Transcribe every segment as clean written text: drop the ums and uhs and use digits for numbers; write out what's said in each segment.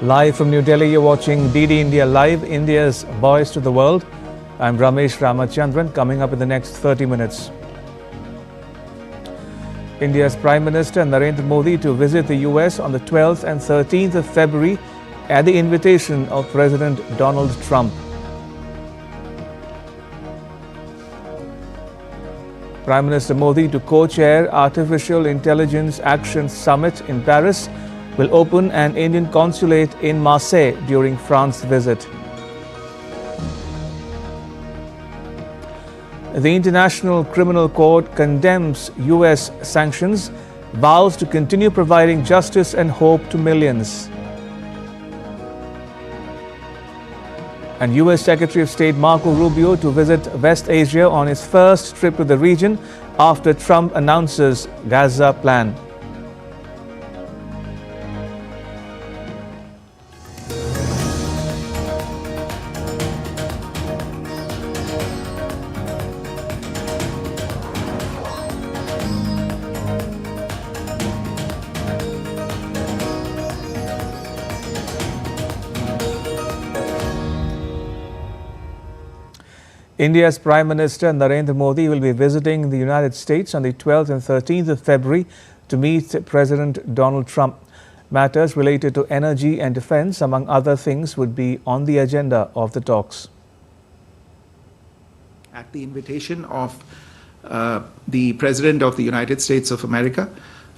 Live from New Delhi, you're watching DD India Live, India's voice to the world. I'm Ramesh Ramachandran. Coming up in the next 30 minutes. India's Prime Minister Narendra Modi to visit the US on the 12th and 13th of February at the invitation of President Donald Trump. Prime Minister Modi to co-chair Artificial Intelligence Action Summit in Paris, will open an Indian consulate in Marseille during France's visit. The International Criminal Court condemns US sanctions, vows to continue providing justice and hope to millions. And US Secretary of State Marco Rubio to visit West Asia on his first trip to the region after Trump announces Gaza plan. India's Prime Minister Narendra Modi will be visiting the United States on the 12th and 13th of February to meet President Donald Trump. Matters related to energy and defense, among other things, would be on the agenda of the talks. At the invitation of the President of the United States of America,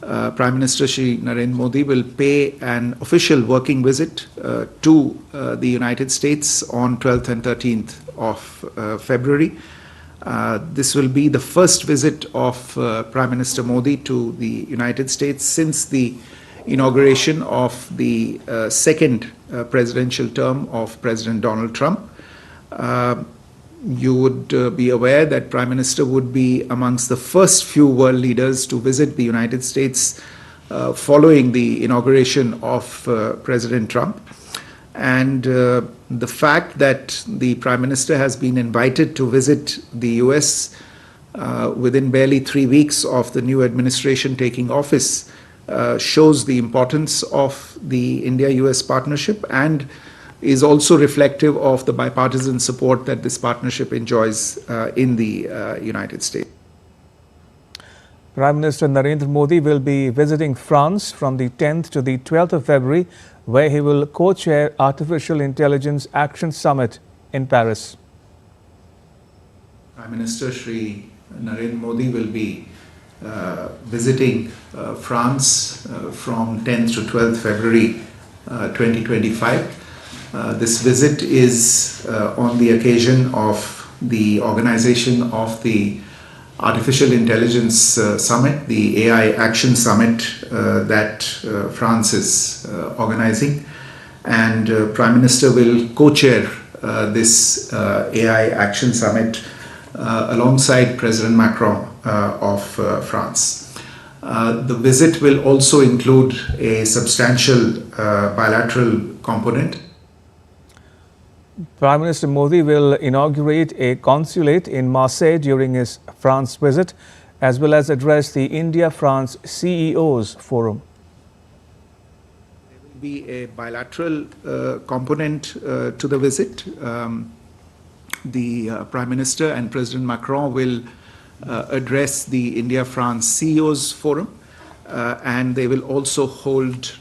Prime Minister Shri Narendra Modi will pay an official working visit to the United States on 12th and 13th of February. This will be the first visit of Prime Minister Modi to the United States since the inauguration of the second presidential term of President Donald Trump. You would be aware that Prime Minister would be amongst the first few world leaders to visit the United States following the inauguration of President Trump. And the fact that the Prime Minister has been invited to visit the US within barely 3 weeks of the new administration taking office shows the importance of the India-US partnership and is also reflective of the bipartisan support that this partnership enjoys in the United States. Prime Minister Narendra Modi will be visiting France from the 10th to the 12th of February, where he will co-chair Artificial Intelligence Action Summit in Paris. Prime Minister Shri Narendra Modi will be visiting France from 10th to 12th February 2025. This visit is on the occasion of the organization of the Artificial Intelligence Summit, the AI Action Summit that France is organizing. And Prime Minister will co-chair this AI Action Summit alongside President Macron of France. The visit will also include a substantial bilateral component. Prime Minister Modi will inaugurate a consulate in Marseille during his France visit, as well as address the India-France CEOs Forum. There will be a bilateral component to the visit. The Prime Minister and President Macron will address the India-France CEOs Forum, and they will also hold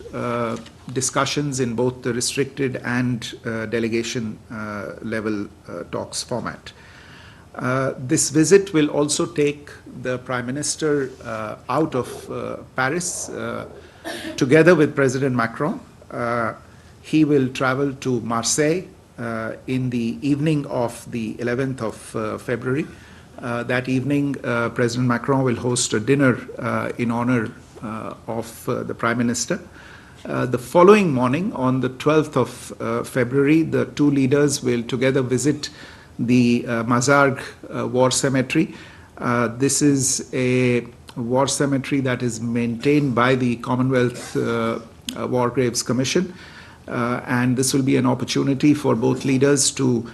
discussions in both the restricted and delegation level talks format. This visit will also take the Prime Minister out of Paris together with President Macron. He will travel to Marseille in the evening of the 11th of February. That evening, President Macron will host a dinner in honor of the Prime Minister. The following morning, on the 12th of February, the two leaders will together visit the Mazarg War Cemetery. This is a war cemetery that is maintained by the Commonwealth War Graves Commission, and this will be an opportunity for both leaders to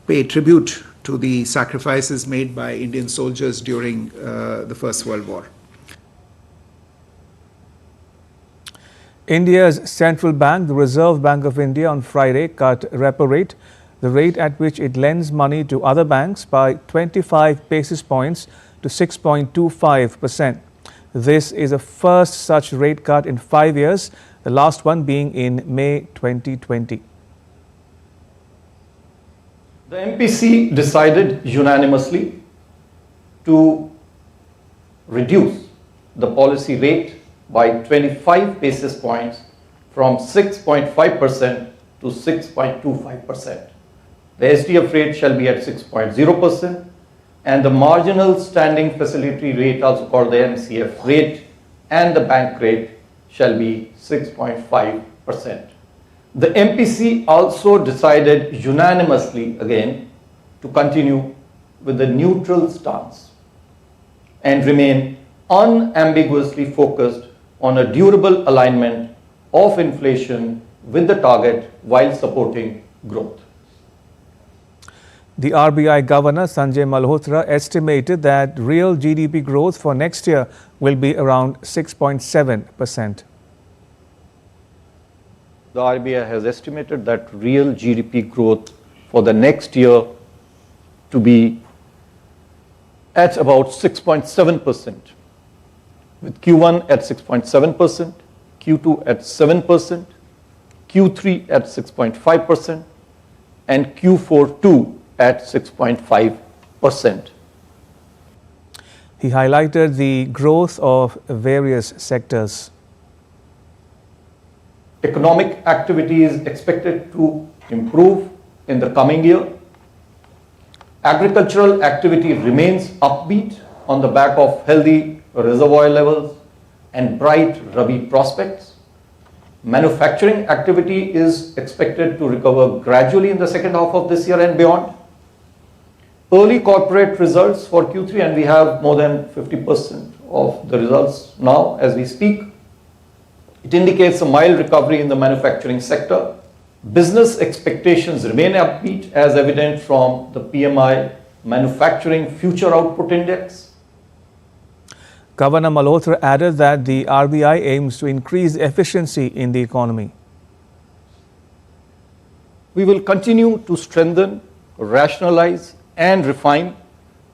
pay tribute to the sacrifices made by Indian soldiers during the First World War. India's central bank, the Reserve Bank of India, on Friday cut repo rate, the rate at which it lends money to other banks, by 25 basis points to 6.25%. This is the first such rate cut in 5 years, the last one being in May 2020. The MPC decided unanimously to reduce the policy rate by 25 basis points from 6.5% to 6.25%. The SDF rate shall be at 6.0%, and the marginal standing facility rate, also called the MCF rate, and the bank rate shall be 6.5%. The MPC also decided unanimously again to continue with the neutral stance and remain unambiguously focused on a durable alignment of inflation with the target while supporting growth. The RBI Governor Sanjay Malhotra estimated that real GDP growth for next year will be around 6.7%. The RBI has estimated that real GDP growth for the next year to be at about 6.7%, with Q1 at 6.7%, Q2 at 7%, Q3 at 6.5%, and Q4 too at 6.5%. He highlighted the growth of various sectors. Economic activity is expected to improve in the coming year. Agricultural activity remains upbeat on the back of healthy reservoir levels and bright Rabi prospects. Manufacturing activity is expected to recover gradually in the second half of this year and beyond. Early corporate results for Q3, and we have more than 50% of the results now as we speak. It indicates a mild recovery in the manufacturing sector. Business expectations remain upbeat, as evident from the PMI Manufacturing Future Output Index. Governor Malhotra added that the RBI aims to increase efficiency in the economy. We will continue to strengthen, rationalize, and refine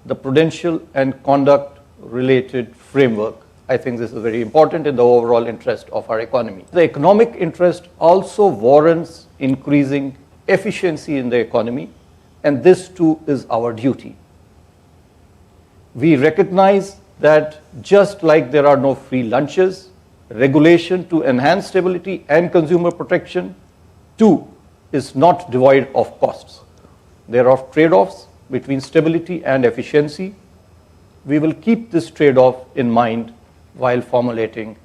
the prudential and conduct-related framework. I think this is very important in the overall interest of our economy. The economic interest also warrants increasing efficiency in the economy, and this too is our duty. We recognize that just like there are no free lunches, regulation to enhance stability and consumer protection too is not devoid of costs. There are trade-offs between stability and efficiency. We will keep this trade-off in mind while formulating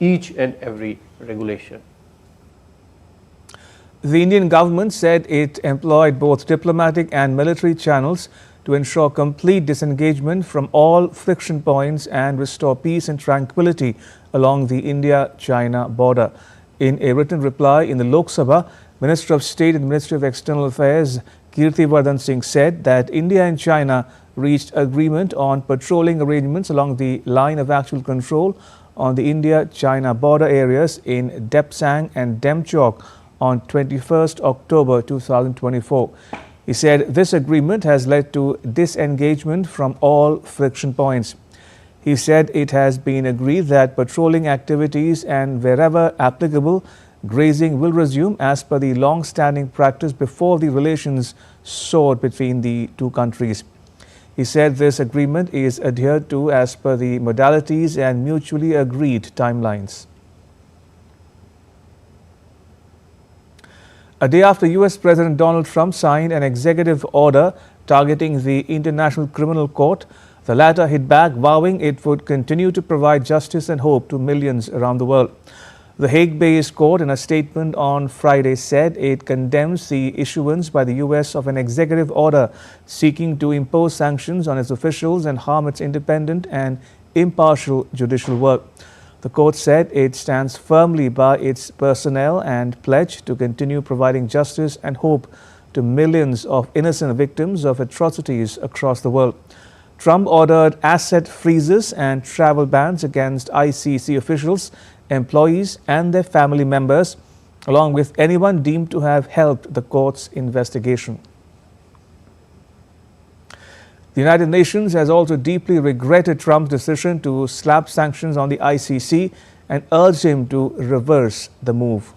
each and every regulation. The Indian government said it employed both diplomatic and military channels to ensure complete disengagement from all friction points and restore peace and tranquility along the India-China border. In a written reply in the Lok Sabha, Minister of State in the Ministry of External Affairs Kirtivardhan Singh said that India and China reached agreement on patrolling arrangements along the line of actual control on the India-China border areas in Depsang and Demchok on 21st October 2024. He said this agreement has led to disengagement from all friction points. He said it has been agreed that patrolling activities and wherever applicable, grazing will resume as per the long-standing practice before the relations soared between the two countries. He said this agreement is adhered to as per the modalities and mutually agreed timelines. A day after US President Donald Trump signed an executive order targeting the International Criminal Court, the latter hit back, vowing it would continue to provide justice and hope to millions around the world. The Hague-based court, in a statement on Friday, said it condemns the issuance by the US of an executive order seeking to impose sanctions on its officials and harm its independent and impartial judicial work. The court said it stands firmly by its personnel and pledge to continue providing justice and hope to millions of innocent victims of atrocities across the world. Trump ordered asset freezes and travel bans against ICC officials, employees and their family members, along with anyone deemed to have helped the court's investigation. The United Nations has also deeply regretted Trump's decision to slap sanctions on the ICC and urged him to reverse the move.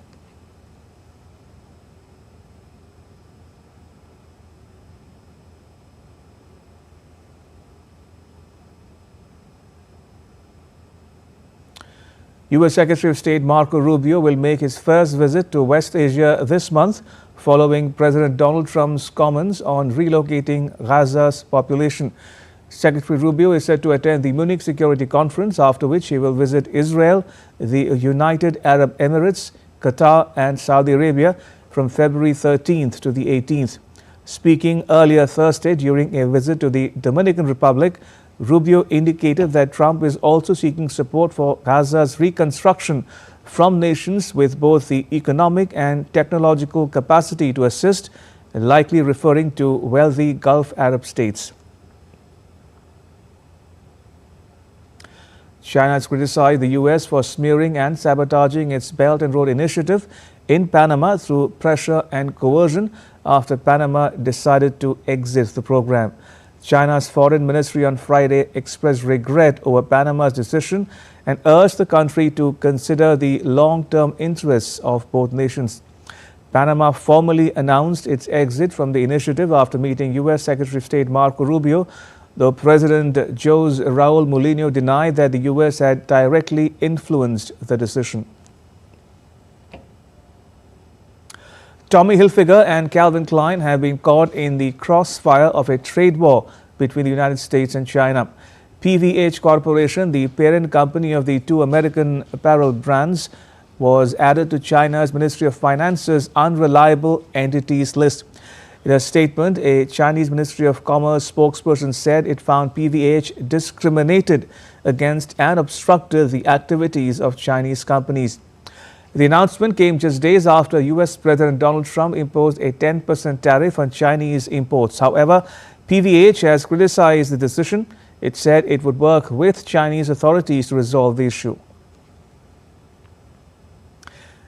U.S. Secretary of State Marco Rubio will make his first visit to West Asia this month, following President Donald Trump's comments on relocating Gaza's population. Secretary Rubio is set to attend the Munich Security Conference, after which he will visit Israel, the United Arab Emirates, Qatar and Saudi Arabia from February 13th to the 18th. Speaking earlier Thursday during a visit to the Dominican Republic, Rubio indicated that Trump is also seeking support for Gaza's reconstruction from nations with both the economic and technological capacity to assist, likely referring to wealthy Gulf Arab states. China has criticized the U.S. for smearing and sabotaging its Belt and Road Initiative in Panama through pressure and coercion after Panama decided to exit the program. China's foreign ministry on Friday expressed regret over Panama's decision and urged the country to consider the long-term interests of both nations. Panama formally announced its exit from the initiative after meeting U.S. Secretary of State Marco Rubio, though President Jose Raul Mulino denied that the U.S. had directly influenced the decision. Tommy Hilfiger and Calvin Klein have been caught in the crossfire of a trade war between the United States and China. PVH Corporation, the parent company of the two American apparel brands, was added to China's Ministry of Finance's unreliable entities list. In a statement, a Chinese Ministry of Commerce spokesperson said it found PVH discriminated against and obstructed the activities of Chinese companies. The announcement came just days after U.S. President Donald Trump imposed a 10% tariff on Chinese imports. However, PVH has criticized the decision. It said it would work with Chinese authorities to resolve the issue.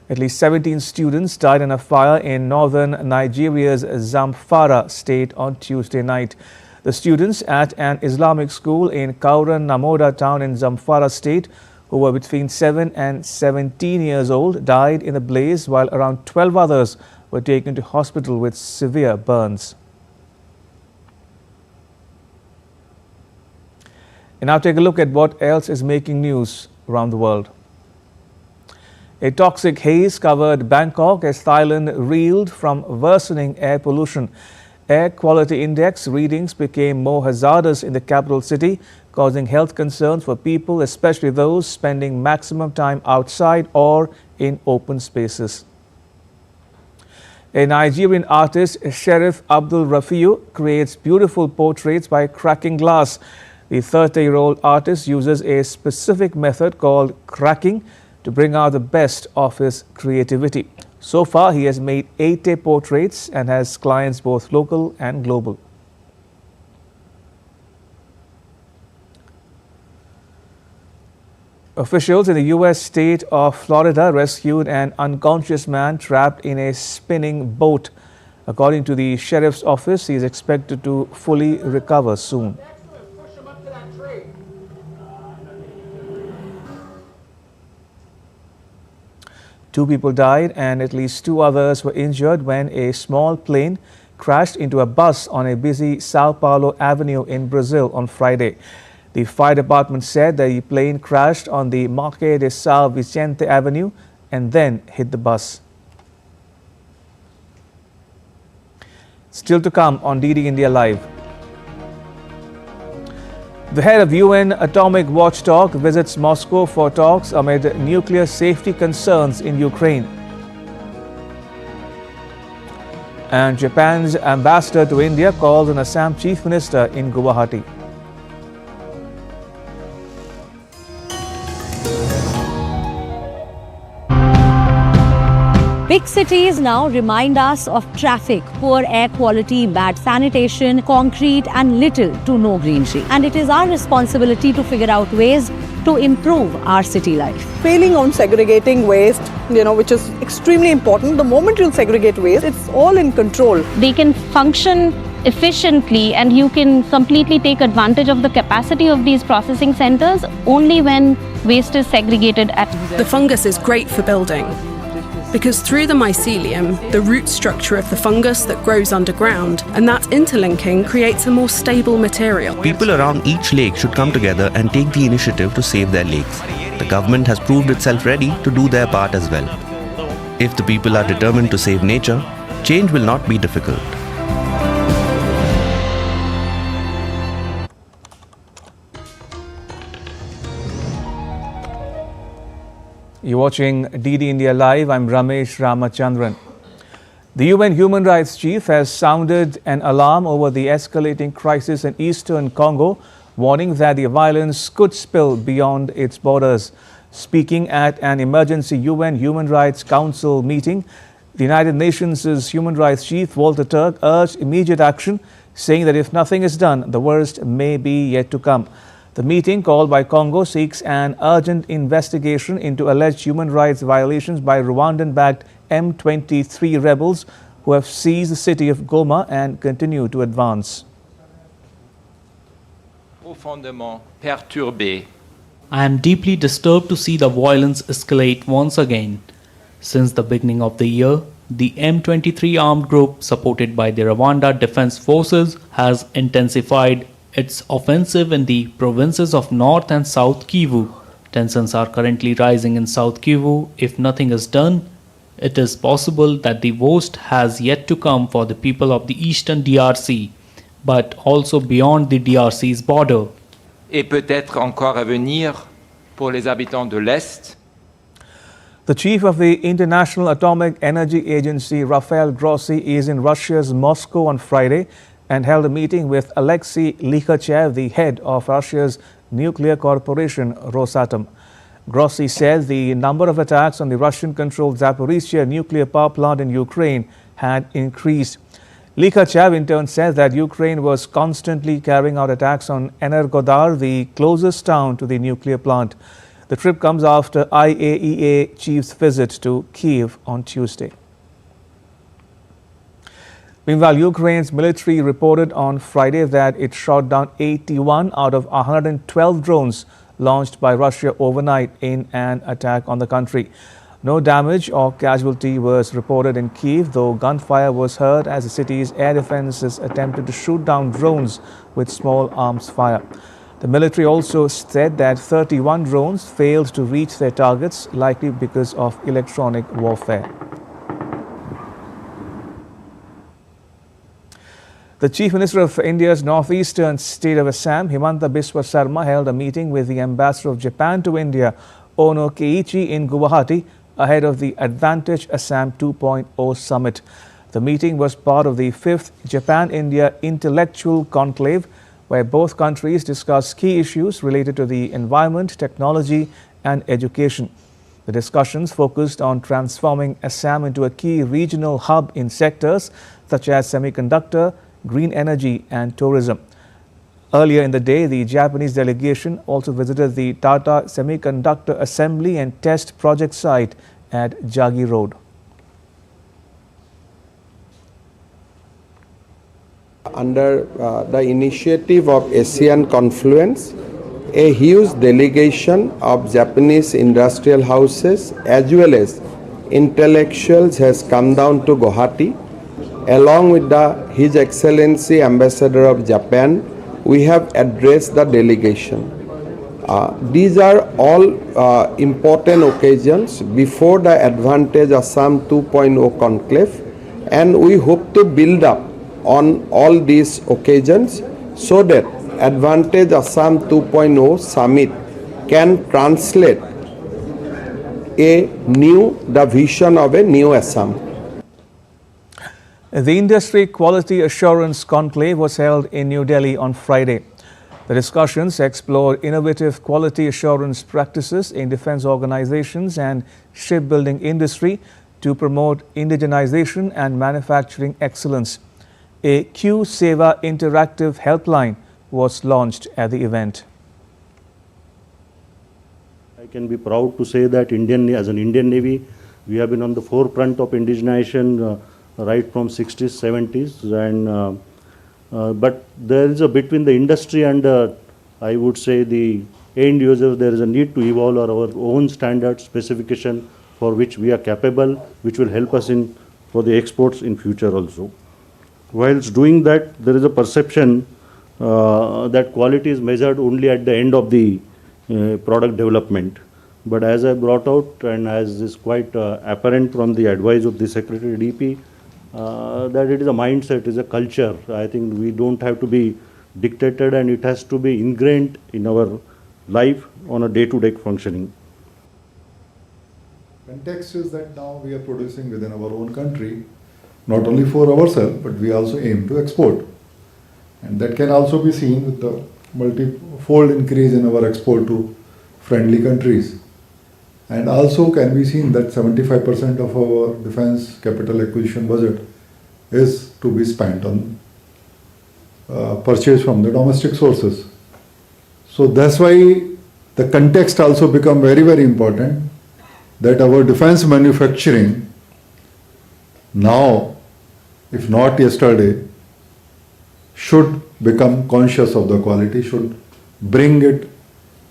At least 17 students died in a fire in northern Nigeria's Zamfara state on Tuesday night. The students at an Islamic school in Kauran Namoda town in Zamfara state, who were between 7 and 17 years old, died in a blaze, while around 12 others were taken to hospital with severe burns. And now take a look at what else is making news around the world. A toxic haze covered Bangkok as Thailand reeled from worsening air pollution. Air quality index readings became more hazardous in the capital city, causing health concerns for people, especially those spending maximum time outside or in open spaces. A Nigerian artist, Sheriff Abdul Rafiu, creates beautiful portraits by cracking glass. The 30-year-old artist uses a specific method called cracking to bring out the best of his creativity. So far, he has made 80 portraits and has clients both local and global. Officials in the U.S. state of Florida rescued an unconscious man trapped in a spinning boat. According to the sheriff's office, he is expected to fully recover soon. Two people died and at least two others were injured when a small plane crashed into a bus on a busy Sao Paulo Avenue in Brazil on Friday. The fire department said that the plane crashed on the Marquês de São Vicente Avenue and then hit the bus. Still to come on DD India Live. The head of UN Atomic Watchdog visits Moscow for talks amid nuclear safety concerns in Ukraine. And Japan's ambassador to India calls on Assam Chief Minister in Guwahati. Big cities now remind us of traffic, poor air quality, bad sanitation, concrete and little to no greenery. And it is our responsibility to figure out ways to improve our city life. Failing on segregating waste, which is extremely important. The moment you segregate waste, it's all in control. They can function efficiently and you can completely take advantage of the capacity of these processing centers only when waste is segregated at. The fungus is great for building because through the mycelium, the root structure of the fungus that grows underground, and that interlinking creates a more stable material. People around each lake should come together and take the initiative to save their lakes. The government has proved itself ready to do their part as well. If the people are determined to save nature, change will not be difficult. You're watching DD India Live. I'm Ramesh Ramachandran. The UN Human Rights Chief has sounded an alarm over the escalating crisis in eastern Congo, warning that the violence could spill beyond its borders. Speaking at an emergency UN Human Rights Council meeting, the United Nations' Human Rights Chief Volker Turk urged immediate action, saying that if nothing is done, the worst may be yet to come. The meeting, called by Congo, seeks an urgent investigation into alleged human rights violations by Rwandan-backed M23 rebels who have seized the city of Goma and continue to advance. Profondément perturbé. I am deeply disturbed to see the violence escalate once again. Since the beginning of the year, the M23 armed group, supported by the Rwanda Defense Forces, has intensified its offensive in the provinces of North and South Kivu. Tensions are currently rising in South Kivu. If nothing is done, it is possible that the worst has yet to come for the people of the eastern DRC, but also beyond the DRC's border. Et peut-être encore à venir pour les habitants de l'Est. The chief of the International Atomic Energy Agency, Rafael Grossi, is in Russia's Moscow on Friday and held a meeting with Alexei Likhachev, the head of Russia's nuclear corporation Rosatom. Grossi said the number of attacks on the Russian-controlled Zaporizhzhia nuclear power plant in Ukraine had increased. Likhachev in turn said that Ukraine was constantly carrying out attacks on Energodar, the closest town to the nuclear plant. The trip comes after IAEA chief's visit to Kyiv on Tuesday. Meanwhile, Ukraine's military reported on Friday that it shot down 81 out of 112 drones launched by Russia overnight in an attack on the country. No damage or casualty was reported in Kyiv, though gunfire was heard as the city's air defenses attempted to shoot down drones with small arms fire. The military also said that 31 drones failed to reach their targets, likely because of electronic warfare. The Chief Minister of India's northeastern state of Assam, Himanta Biswa Sarma, held a meeting with the Ambassador of Japan to India, Ono Keiichi, in Guwahati ahead of the Advantage Assam 2.0 summit. The meeting was part of the 5th Japan-India Intellectual Conclave, where both countries discussed key issues related to the environment, technology and education. The discussions focused on transforming Assam into a key regional hub in sectors such as semiconductor, green energy and tourism. Earlier in the day, the Japanese delegation also visited the Tata Semiconductor Assembly and Test Project site at Jagi Road. Under the initiative of ASEAN Confluence, a huge delegation of Japanese industrial houses as well as intellectuals has come down to Guwahati. Along with His Excellency Ambassador of Japan, we have addressed the delegation. These are all important occasions before the Advantage Assam 2.0 conclave, and we hope to build up on all these occasions so that Advantage Assam 2.0 summit can translate the vision of a new Assam. The Industry Quality Assurance Conclave was held in New Delhi on Friday. The discussions explored innovative quality assurance practices in defense organizations and shipbuilding industry to promote indigenization and manufacturing excellence. A Q Seva interactive helpline was launched at the event. I can be proud to say that as an Indian Navy, we have been on the forefront of indigenization right from 60s, 70s, and but there is between the industry and I would say the end user, there is a need to evolve our own standard specification for which we are capable, which will help us for the exports in future also. Whilst doing that, there is a perception that quality is measured only at the end of the product development. But as I brought out, and as is quite apparent from the advice of the Secretary DP, that it is a mindset, it is a culture. I think we don't have to be dictated, and it has to be ingrained in our life on a day-to-day functioning. Context is that now we are producing within our own country, not only for ourselves, but we also aim to export. And that can also be seen with the multi-fold increase in our export to friendly countries. And also can be seen that 75% of our defense capital acquisition budget is to be spent on purchase from the domestic sources. So that's why the context also become very, very important, that our defense manufacturing now, if not yesterday, should become conscious of the quality, should bring it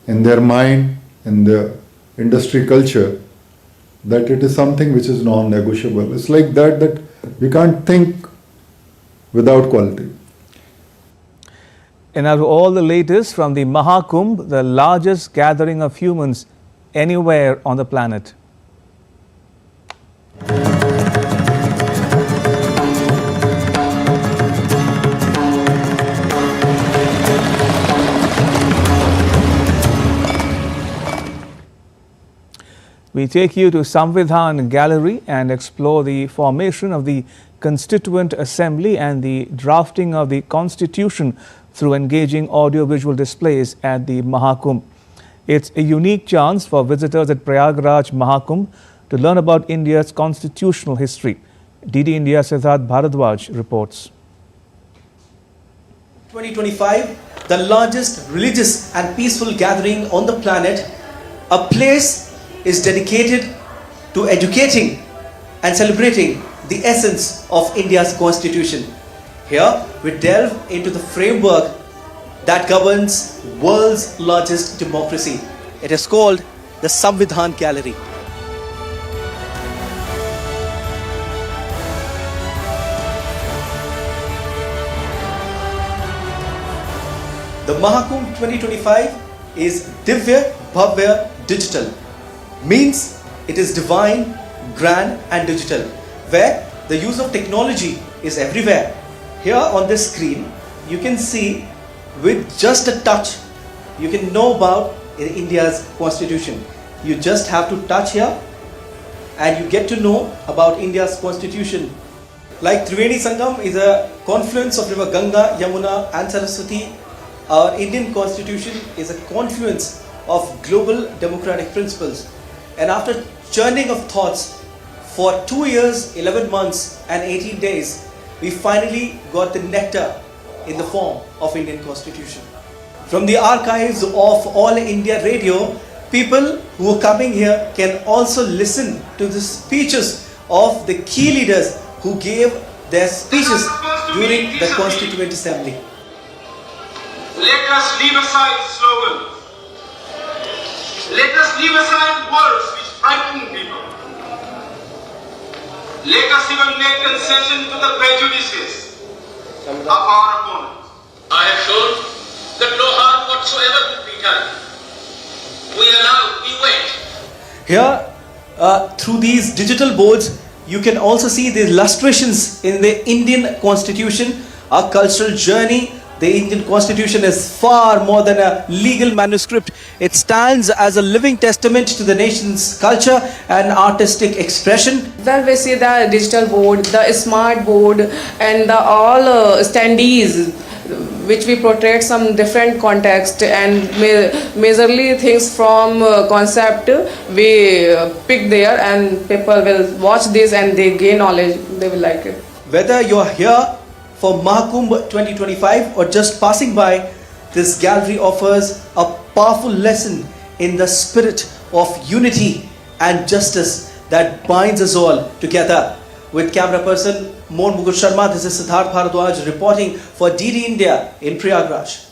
in their mind, in the industry culture, that it is something which is non-negotiable. It's like that we can't think without quality. And now to all the latest from the Mahakumbh, the largest gathering of humans anywhere on the planet. We take you to Samvidhan Gallery and explore the formation of the Constituent Assembly and the drafting of the Constitution through engaging audiovisual displays at the Mahakumbh. It's a unique chance for visitors at Prayagraj Mahakumbh to learn about India's constitutional history. DD India Siddharth Bharadwaj reports. 2025, the largest religious and peaceful gathering on the planet, a place is dedicated to educating and celebrating the essence of India's constitution. Here we delve into the framework that governs world's largest democracy. It is called the Samvidhan Gallery. The Mahakumbh 2025 is Divya Bhavya Digital. Means it is divine, grand and digital, where the use of technology is everywhere. Here on this screen, you can see with just a touch, you can know about India's constitution. You just have to touch here and you get to know about India's constitution. Like Triveni Sangam is a confluence of river Ganga, Yamuna and Saraswati, our Indian constitution is a confluence of global democratic principles. And after churning of thoughts for 2 years, 11 months and 18 days, we finally got the nectar in the form of Indian Constitution. From the archives of All India Radio, people who are coming here can also listen to the speeches of the key leaders who gave their speeches during the Constituent Assembly. Let us leave aside slogans. Let us leave aside words which frighten people. Let us even make concession to the prejudices of our opponents. I have shown that no harm whatsoever could be done. We allow, we wait. Here, through these digital boards, you can also see the illustrations in the Indian Constitution, our cultural journey. The Indian Constitution is far more than a legal manuscript. It stands as a living testament to the nation's culture and artistic expression. Well, we see the digital board, the smart board and the all standees which we portray some different context and majorly things from concept we pick there, and people will watch this and they gain knowledge, they will like it. Whether you're here for Mahakumbh 2025 or just passing by, this gallery offers a powerful lesson in the spirit of unity and justice that binds us all together. With camera person Mohan Mugur Sharma, this is Siddharth Bharadwaj reporting for DD India in Prayagraj.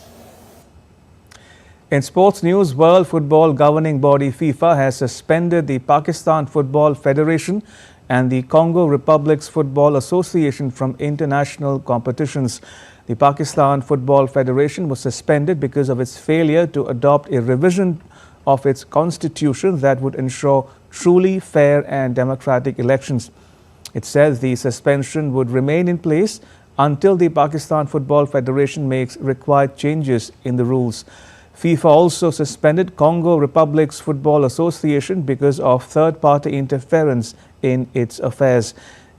In sports news, World Football Governing Body FIFA has suspended the Pakistan Football Federation and the Congo Republic's Football Association from international competitions. The Pakistan Football Federation was suspended because of its failure to adopt a revision of its constitution that would ensure truly fair and democratic elections. It says the suspension would remain in place until the Pakistan Football Federation makes required changes in the rules. FIFA also suspended Congo Republic's Football Association because of third-party interference in its affairs.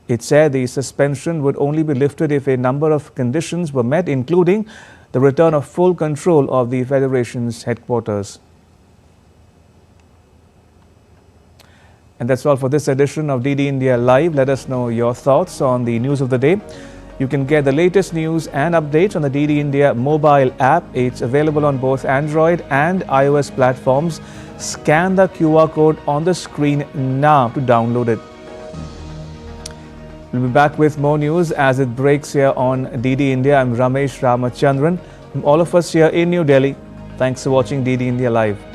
It said the suspension would only be lifted if a number of conditions were met, including the return of full control of the federation's headquarters. And that's all for this edition of DD India Live. Let us know your thoughts on the news of the day. You can get the latest news and updates on the DD India mobile app. It's available on both Android and iOS platforms. Scan the QR code on the screen now to download it. We'll be back with more news as it breaks here on DD India. I'm Ramesh Ramachandran. From all of us here in New Delhi, thanks for watching DD India Live.